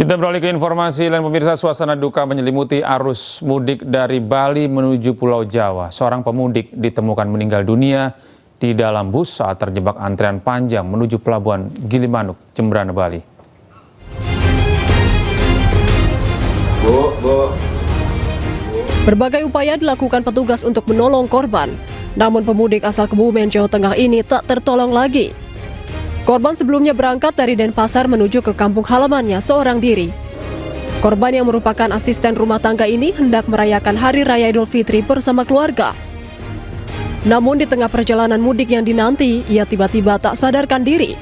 Kita beralih ke informasi lain, pemirsa. Suasana duka menyelimuti arus mudik dari Bali menuju Pulau Jawa. Seorang pemudik ditemukan meninggal dunia di dalam bus saat terjebak antrean panjang menuju Pelabuhan Gilimanuk, Jembrana, Bali. Berbagai upaya dilakukan petugas untuk menolong korban. Namun pemudik asal Kebumen, Jawa Tengah ini tak tertolong lagi. Korban sebelumnya berangkat dari Denpasar menuju ke kampung halamannya seorang diri. Korban yang merupakan asisten rumah tangga ini hendak merayakan Hari Raya Idul Fitri bersama keluarga. Namun di tengah perjalanan mudik yang dinanti, ia tiba-tiba tak sadarkan diri.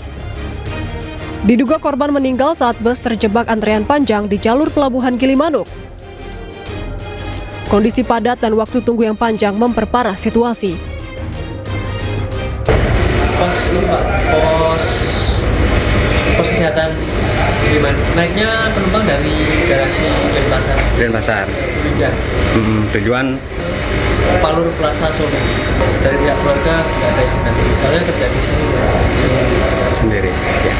Diduga korban meninggal saat bus terjebak antrean panjang di jalur Pelabuhan Gilimanuk. Kondisi padat dan waktu tunggu yang panjang memperparah situasi. Pos kesehatan Gilimanuk. Naiknya penumpang dari garasi Denpasar. Ya. Tujuan Palur Plaza Solo. Dari pihak keluarga nggak ada yang nanti. Soalnya kerja di sini sendiri. Ya.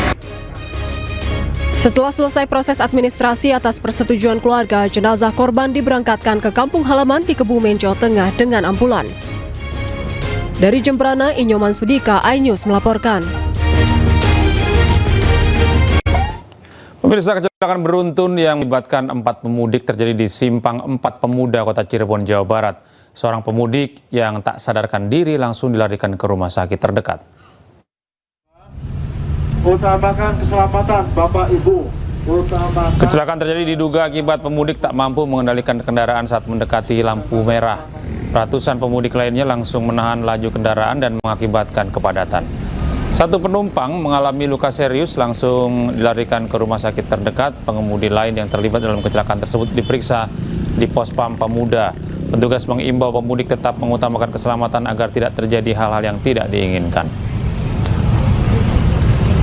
Setelah selesai proses administrasi atas persetujuan keluarga, jenazah korban diberangkatkan ke kampung halaman di Kebumen, Jawa Tengah dengan ambulans. Dari Jembrana, Inyoman Sudika, iNews melaporkan. Pemirsa, kecelakaan beruntun yang melibatkan 4 pemudik terjadi di Simpang 4 Pemuda, Kota Cirebon, Jawa Barat. Seorang pemudik yang tak sadarkan diri langsung dilarikan ke rumah sakit terdekat. Utamakan keselamatan Bapak Ibu. Kecelakaan terjadi diduga akibat pemudik tak mampu mengendalikan kendaraan saat mendekati lampu merah. Ratusan pemudik lainnya langsung menahan laju kendaraan dan mengakibatkan kepadatan. Satu penumpang mengalami luka serius langsung dilarikan ke rumah sakit terdekat. Pengemudi lain yang terlibat dalam kecelakaan tersebut diperiksa di Pos Pam Pemuda. Petugas mengimbau pemudik tetap mengutamakan keselamatan agar tidak terjadi hal-hal yang tidak diinginkan.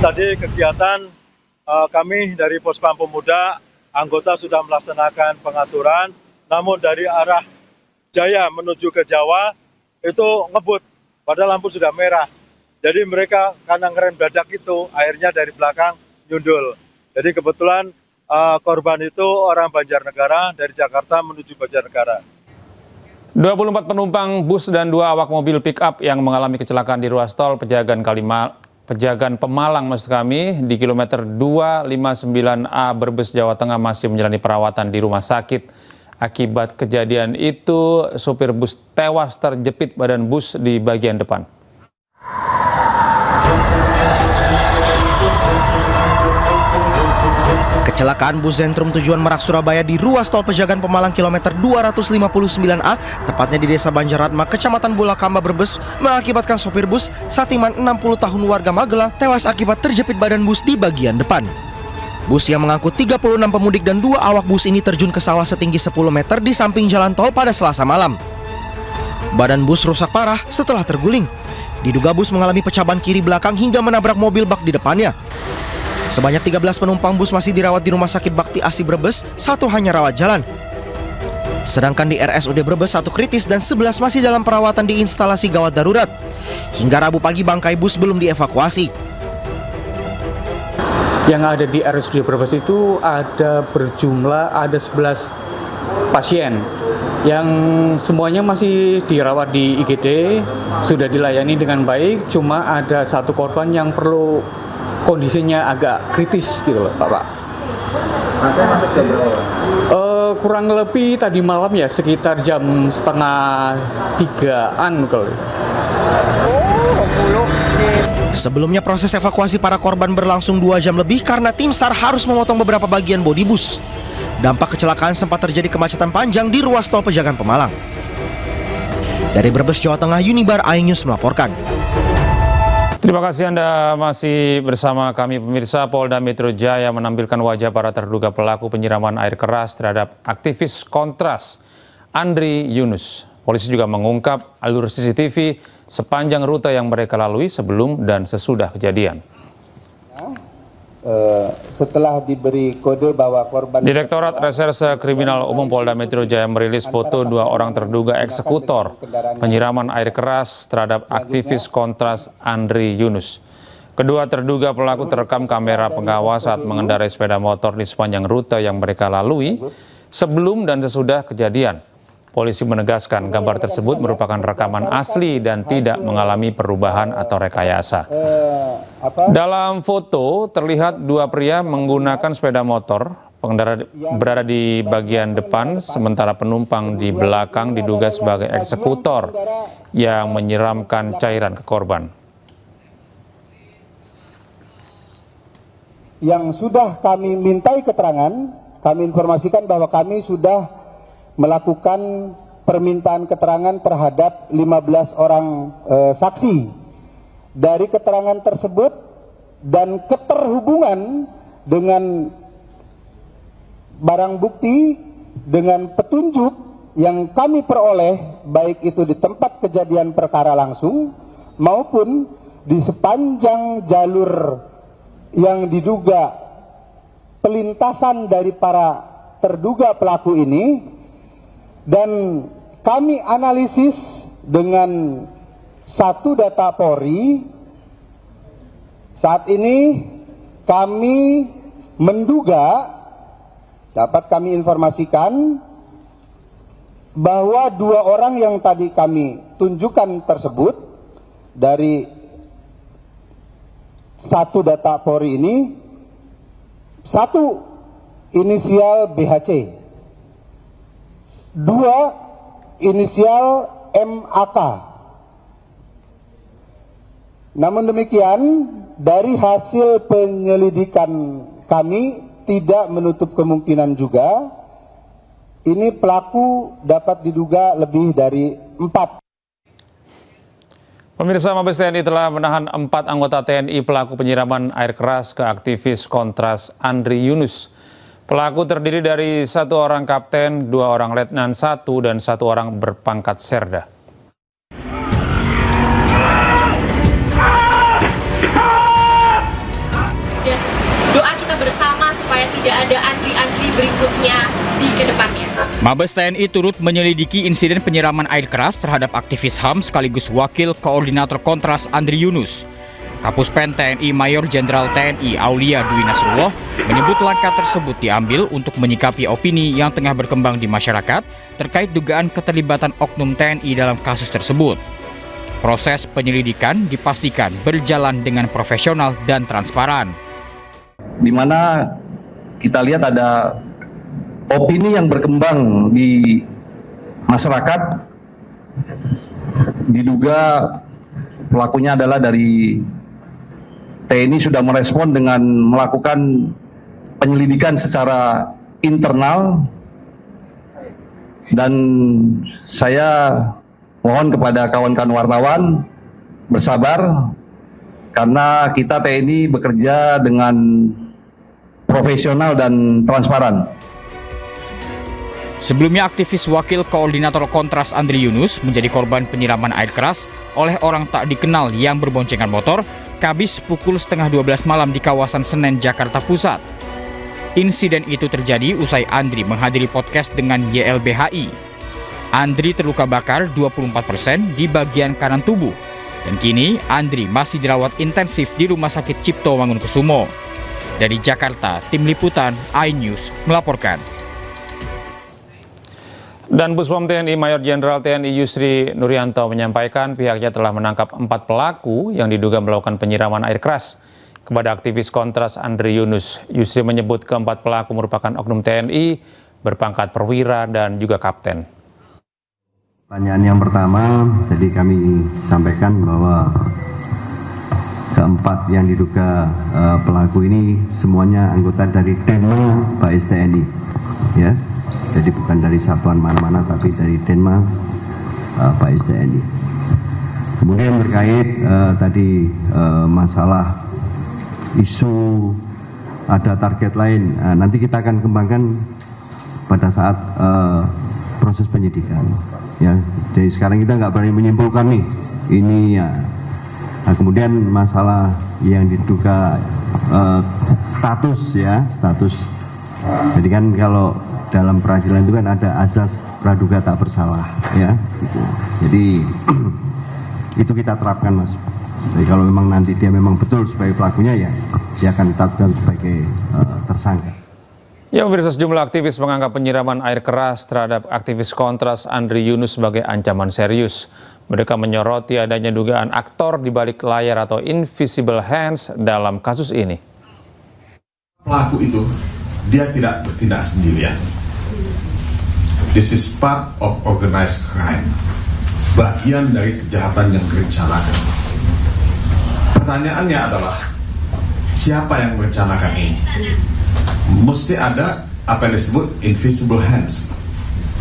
Tadi kegiatan kami dari Pos Pam Pemuda, anggota sudah melaksanakan pengaturan, namun dari arah Jaya menuju ke Jawa itu ngebut, padahal lampu sudah merah. Jadi mereka karena ngerem dadak itu, akhirnya dari belakang nyundul. Jadi kebetulan korban itu orang Banjarnegara dari Jakarta menuju Banjarnegara. 24 penumpang bus dan 2 awak mobil pick-up yang mengalami kecelakaan di ruas tol Pejagan Pemalang di kilometer 259A Brebes, Jawa Tengah masih menjalani perawatan di rumah sakit. Akibat kejadian itu, sopir bus tewas terjepit badan bus di bagian depan. Kecelakaan bus Zentrum tujuan Merak Surabaya di ruas tol Pejagan Pemalang kilometer 259A, tepatnya di Desa Banjaratma, Kecamatan Bulakamba, Brebes, mengakibatkan sopir bus Satiman 60 tahun warga Magelang tewas akibat terjepit badan bus di bagian depan. Bus yang mengangkut 36 pemudik dan 2 awak bus ini terjun ke sawah setinggi 10 meter di samping jalan tol pada Selasa malam. Badan bus rusak parah setelah terguling. Diduga bus mengalami pecah ban kiri belakang hingga menabrak mobil bak di depannya. Sebanyak 13 penumpang bus masih dirawat di Rumah Sakit Bakti Asi Brebes, 1 hanya rawat jalan. Sedangkan di RSUD Brebes 1 kritis dan 11 masih dalam perawatan di instalasi gawat darurat. Hingga Rabu pagi bangkai bus belum dievakuasi. Yang ada di RSUD Brebes itu ada 11 pasien yang semuanya masih dirawat di IGD, sudah dilayani dengan baik, cuma ada 1 korban yang perlu kondisinya agak kritis gitu loh, Pak. Kurang lebih tadi malam ya, sekitar jam 2:30-an kalau. Sebelumnya proses evakuasi para korban berlangsung 2 jam lebih karena tim SAR harus memotong beberapa bagian bodi bus. Dampak kecelakaan sempat terjadi kemacetan panjang di ruas tol Pejagan Pemalang. Dari Brebes, Jawa Tengah, Unibar iNews melaporkan. Terima kasih Anda masih bersama kami, pemirsa. Polda Metro Jaya menampilkan wajah para terduga pelaku penyiraman air keras terhadap aktivis Kontras, Andri Yunus. Polisi juga mengungkap alur CCTV sepanjang rute yang mereka lalui sebelum dan sesudah kejadian. Setelah diberi kode bahwa korban... Direktorat Reserse Kriminal Umum Polda Metro Jaya merilis foto 2 orang terduga eksekutor penyiraman air keras terhadap aktivis Kontras Andri Yunus. Kedua terduga pelaku terekam kamera pengawas saat mengendarai sepeda motor di sepanjang rute yang mereka lalui sebelum dan sesudah kejadian. Polisi menegaskan gambar tersebut merupakan rekaman asli dan tidak mengalami perubahan atau rekayasa. Dalam foto terlihat dua pria menggunakan sepeda motor, pengendara berada di bagian depan, sementara penumpang di belakang diduga sebagai eksekutor yang menyiramkan cairan ke korban. Yang sudah kami mintai keterangan, kami informasikan bahwa kami sudah melakukan permintaan keterangan terhadap 15 orang saksi. Dari keterangan tersebut dan keterhubungan dengan barang bukti dengan petunjuk yang kami peroleh, baik itu di tempat kejadian perkara langsung maupun di sepanjang jalur yang diduga pelintasan dari para terduga pelaku ini, dan kami analisis dengan satu data Polri. Saat ini kami menduga, dapat kami informasikan bahwa dua orang yang tadi kami tunjukkan tersebut dari satu data Polri ini, satu inisial BHC, dua inisial MAK. Namun demikian, dari hasil penyelidikan kami tidak menutup kemungkinan juga ini pelaku dapat diduga lebih dari 4. Pemirsa, Mabes TNI telah menahan 4 anggota TNI pelaku penyiraman air keras ke aktivis Kontras Andri Yunus. Pelaku terdiri dari 1 orang kapten, 2 orang letnan 1, dan 1 orang berpangkat serda. Doa kita bersama supaya tidak ada Andri-Andri berikutnya di kedepannya. Mabes TNI turut menyelidiki insiden penyiraman air keras terhadap aktivis HAM sekaligus Wakil Koordinator Kontras Andri Yunus. Kapuspen TNI Mayor Jenderal TNI Aulia Dwi Nasrullah menyebut langkah tersebut diambil untuk menyikapi opini yang tengah berkembang di masyarakat terkait dugaan keterlibatan oknum TNI dalam kasus tersebut. Proses penyelidikan dipastikan berjalan dengan profesional dan transparan. Di mana kita lihat ada opini yang berkembang di masyarakat, diduga pelakunya adalah dari TNI sudah merespon dengan melakukan penyelidikan secara internal, dan saya mohon kepada kawan-kawan wartawan bersabar karena kita TNI bekerja dengan profesional dan transparan. Sebelumnya aktivis Wakil Koordinator Kontras Andri Yunus menjadi korban penyiraman air keras oleh orang tak dikenal yang berboncengan motor Kamis pukul 11:30 malam di kawasan Senen, Jakarta Pusat. Insiden itu terjadi usai Andri menghadiri podcast dengan YLBHI. Andri terluka bakar 24% di bagian kanan tubuh. Dan kini Andri masih dirawat intensif di Rumah Sakit Cipto Mangunkusumo. Dari Jakarta, Tim Liputan iNews melaporkan. Dan Puspom TNI Mayor Jenderal TNI Yusri Nuryanto menyampaikan pihaknya telah menangkap 4 pelaku yang diduga melakukan penyiraman air keras kepada aktivis Kontras Andri Yunus. Yusri menyebut keempat pelaku merupakan oknum TNI berpangkat perwira dan juga kapten. Pertanyaan yang pertama, jadi kami sampaikan bahwa keempat yang diduga pelaku ini semuanya anggota dari Denma Bais TNI, ya. Jadi bukan dari satuan mana-mana, tapi dari Denma Bais TNI. Kemudian terkait tadi masalah isu ada target lain, nanti kita akan kembangkan pada saat proses penyidikan. Ya, jadi sekarang kita nggak berani menyimpulkan nih ini ya. Nah, kemudian masalah yang diduga status. Jadi kan kalau dalam peradilan itu kan ada azas praduga tak bersalah, ya. Gitu. Jadi itu kita terapkan, Mas. Jadi kalau memang nanti dia memang betul sebagai pelakunya, ya dia akan ditetapkan sebagai tersangka. Ya, pemirsa, sejumlah aktivis menganggap penyiraman air keras terhadap aktivis Kontras Andri Yunus sebagai ancaman serius. Mereka menyoroti adanya dugaan aktor di balik layar atau invisible hands dalam kasus ini. Pelaku itu, dia tidak bertindak sendirian. This is part of organized crime. Bagian dari kejahatan yang direncanakan. Pertanyaannya adalah, siapa yang merencanakan ini? Mesti ada apa yang disebut invisible hands,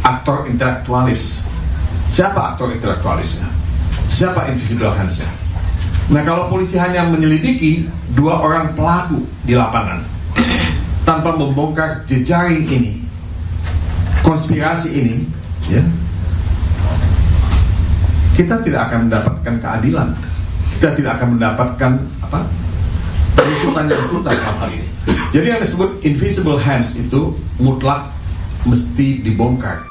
aktor intelektualis. Siapa aktor intelektualisnya? Siapa invisible hands-nya? Nah, kalau polisi hanya menyelidiki 2 orang pelaku di lapangan tanpa membongkar jejaring ini, konspirasi ini, ya, kita tidak akan mendapatkan keadilan. Kita tidak akan mendapatkan penyusutan yang tuntas dalam hal ini. Jadi yang disebut invisible hands itu mutlak mesti dibongkar.